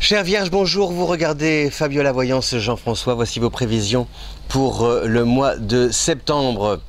Chère Vierge, bonjour, vous regardez Fabiola Voyance Jean-François, voici vos prévisions pour le mois de septembre.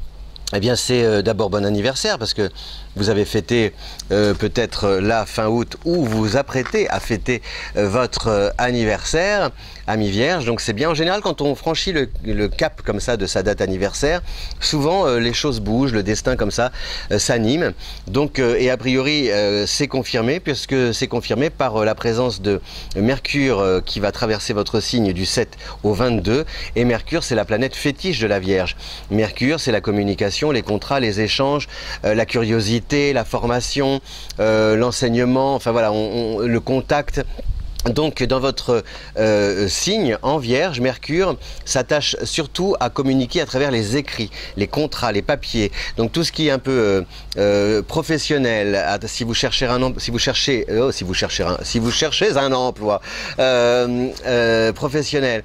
Eh bien c'est d'abord bon anniversaire parce que vous avez fêté peut-être là fin août ou vous vous apprêtez à fêter votre anniversaire, ami Vierge. Donc c'est bien, en général quand on franchit le cap comme ça de sa date anniversaire, souvent les choses bougent, le destin comme ça s'anime. Donc et a priori c'est confirmé puisque c'est confirmé par la présence de Mercure qui va traverser votre signe du 7 au 22. Et Mercure c'est la planète fétiche de la Vierge. Mercure c'est la communication, les contrats, les échanges, la curiosité, la formation, l'enseignement, enfin voilà, le contact. Donc dans votre signe en Vierge, Mercure s'attache surtout à communiquer à travers les écrits, les contrats, les papiers. Donc tout ce qui est un peu professionnel. Si vous cherchez un emploi, si vous cherchez un emploi professionnel.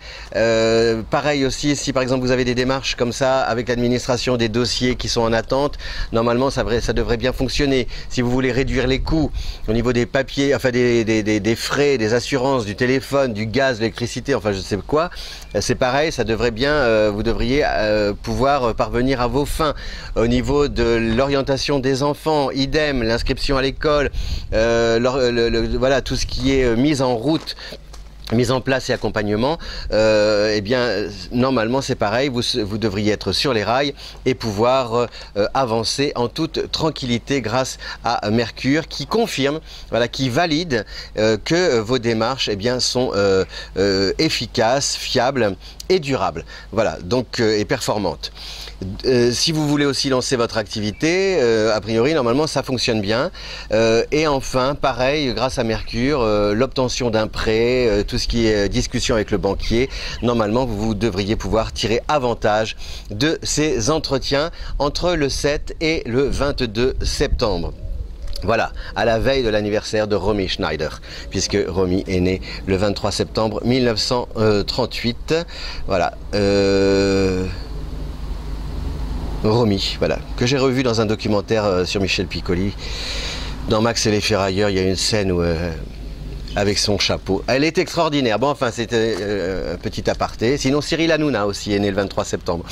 Pareil aussi, si par exemple vous avez des démarches comme ça avec l'administration, des dossiers qui sont en attente, normalement ça devrait bien fonctionner. Si vous voulez réduire les coûts au niveau des papiers, enfin des frais, des assurances, du téléphone, du gaz, de l'électricité, enfin je sais quoi, c'est pareil, ça devrait bien, vous devriez pouvoir parvenir à vos fins. Au niveau de l'orientation des enfants, idem, l'inscription à l'école, voilà, tout ce qui est mise en route, mise en place et accompagnement, eh bien normalement c'est pareil, vous devriez être sur les rails et pouvoir avancer en toute tranquillité grâce à Mercure qui confirme, voilà, qui valide que vos démarches eh bien, sont efficaces, fiables et durables, voilà, donc et performantes. Si vous voulez aussi lancer votre activité, a priori normalement ça fonctionne bien. Et enfin pareil, grâce à Mercure, l'obtention d'un prêt, tout ce qui est discussion avec le banquier, normalement vous devriez pouvoir tirer avantage de ces entretiens entre le 7 et le 22 septembre. Voilà, à la veille de l'anniversaire de Romy Schneider, puisque Romy est née le 23 septembre 1938. Voilà. Romy, voilà, que j'ai revu dans un documentaire sur Michel Piccoli. Dans Max et les Ferrailleurs, il y a une scène où, avec son chapeau. Elle est extraordinaire. Bon, enfin, c'était un petit aparté. Sinon, Cyril Hanouna aussi est né le 23 septembre.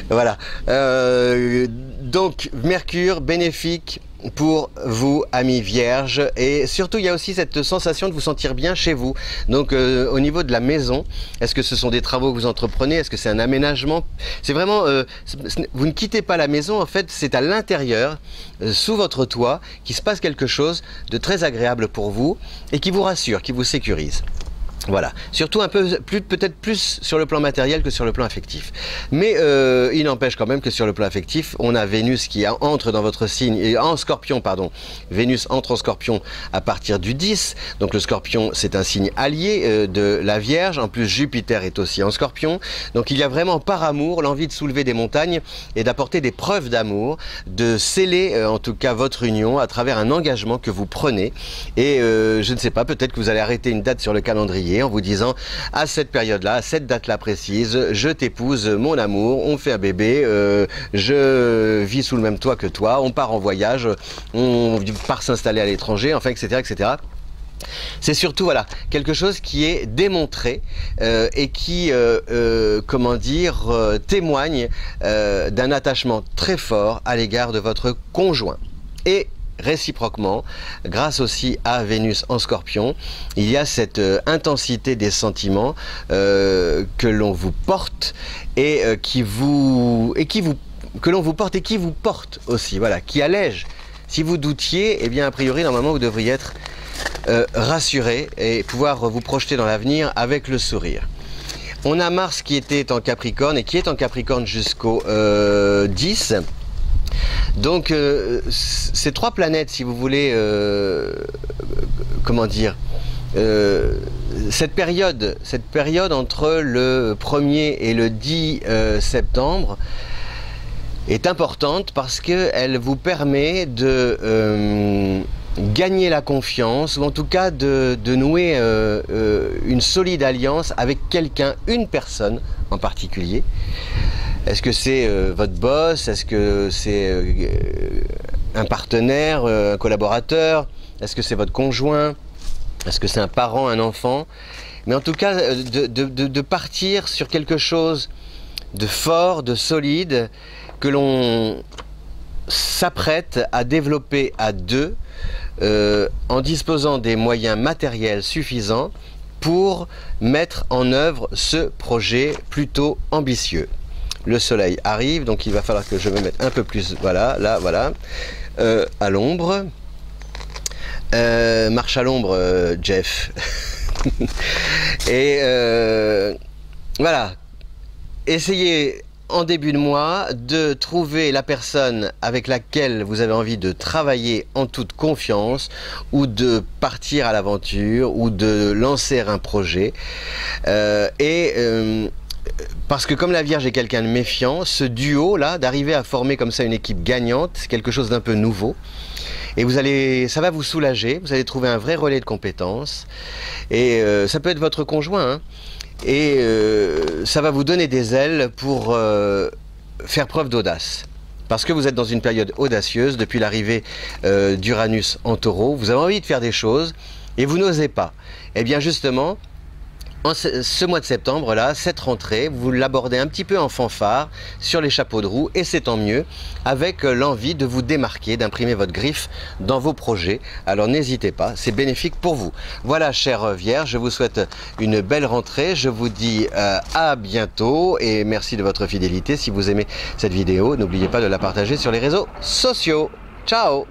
Voilà. Donc, Mercure, bénéfique pour vous, amis vierges, et surtout il y a aussi cette sensation de vous sentir bien chez vous. Donc au niveau de la maison, est-ce que ce sont des travaux que vous entreprenez, est-ce que c'est un aménagement? C'est vraiment, vous ne quittez pas la maison, en fait c'est à l'intérieur, sous votre toit, qu'il se passe quelque chose de très agréable pour vous et qui vous rassure, qui vous sécurise. Voilà, surtout un peu peut-être plus sur le plan matériel que sur le plan affectif. Mais il n'empêche quand même que sur le plan affectif, on a Vénus qui entre dans votre signe, et en Scorpion, pardon. Vénus entre en Scorpion à partir du 10. Donc le Scorpion, c'est un signe allié de la Vierge. En plus, Jupiter est aussi en Scorpion. Donc il y a vraiment par amour l'envie de soulever des montagnes et d'apporter des preuves d'amour, de sceller en tout cas votre union à travers un engagement que vous prenez. Et je ne sais pas, peut-être que vous allez arrêter une date sur le calendrier en vous disant à cette période-là, à cette date-là précise, je t'épouse mon amour, on fait un bébé, je vis sous le même toit que toi, on part en voyage, on part s'installer à l'étranger, enfin, etc., etc. C'est surtout voilà quelque chose qui est démontré et qui comment dire témoigne d'un attachement très fort à l'égard de votre conjoint. Et réciproquement, grâce aussi à Vénus en Scorpion, il y a cette intensité des sentiments que l'on vous porte et que l'on vous porte et qui vous porte aussi, voilà, qui allège. Si vous doutiez, eh bien a priori normalement vous devriez être rassuré et pouvoir vous projeter dans l'avenir avec le sourire. On a Mars qui était en Capricorne et qui est en Capricorne jusqu'au 10. Donc ces trois planètes, si vous voulez, comment dire, cette période entre le 1er et le 10 septembre est importante parce qu'elle vous permet de gagner la confiance, ou en tout cas de nouer une solide alliance avec quelqu'un, une personne en particulier. Est-ce que c'est votre boss? Est-ce que c'est un partenaire, un collaborateur? Est-ce que c'est votre conjoint? Est-ce que c'est un parent, un enfant? Mais en tout cas, de partir sur quelque chose de fort, de solide, que l'on s'apprête à développer à deux, en disposant des moyens matériels suffisants pour mettre en œuvre ce projet plutôt ambitieux. Le soleil arrive, donc il va falloir que je me mette un peu plus, voilà, là, voilà, à l'ombre. Marche à l'ombre, Jeff. Et voilà, essayez en début de mois de trouver la personne avec laquelle vous avez envie de travailler en toute confiance, ou de partir à l'aventure, ou de lancer un projet. Parce que comme la Vierge est quelqu'un de méfiant, ce duo là, d'arriver à former comme ça une équipe gagnante, c'est quelque chose d'un peu nouveau. Et ça va vous soulager, vous allez trouver un vrai relais de compétences. Et ça peut être votre conjoint, hein. Et ça va vous donner des ailes pour faire preuve d'audace. Parce que vous êtes dans une période audacieuse depuis l'arrivée d'Uranus en Taureau. Vous avez envie de faire des choses et vous n'osez pas. Et bien justement, ce mois de septembre là, cette rentrée, vous l'abordez un petit peu en fanfare sur les chapeaux de roue, et c'est tant mieux, avec l'envie de vous démarquer, d'imprimer votre griffe dans vos projets. Alors n'hésitez pas, c'est bénéfique pour vous. Voilà, chère Vierge, je vous souhaite une belle rentrée, je vous dis à bientôt et merci de votre fidélité. Si vous aimez cette vidéo, n'oubliez pas de la partager sur les réseaux sociaux. Ciao!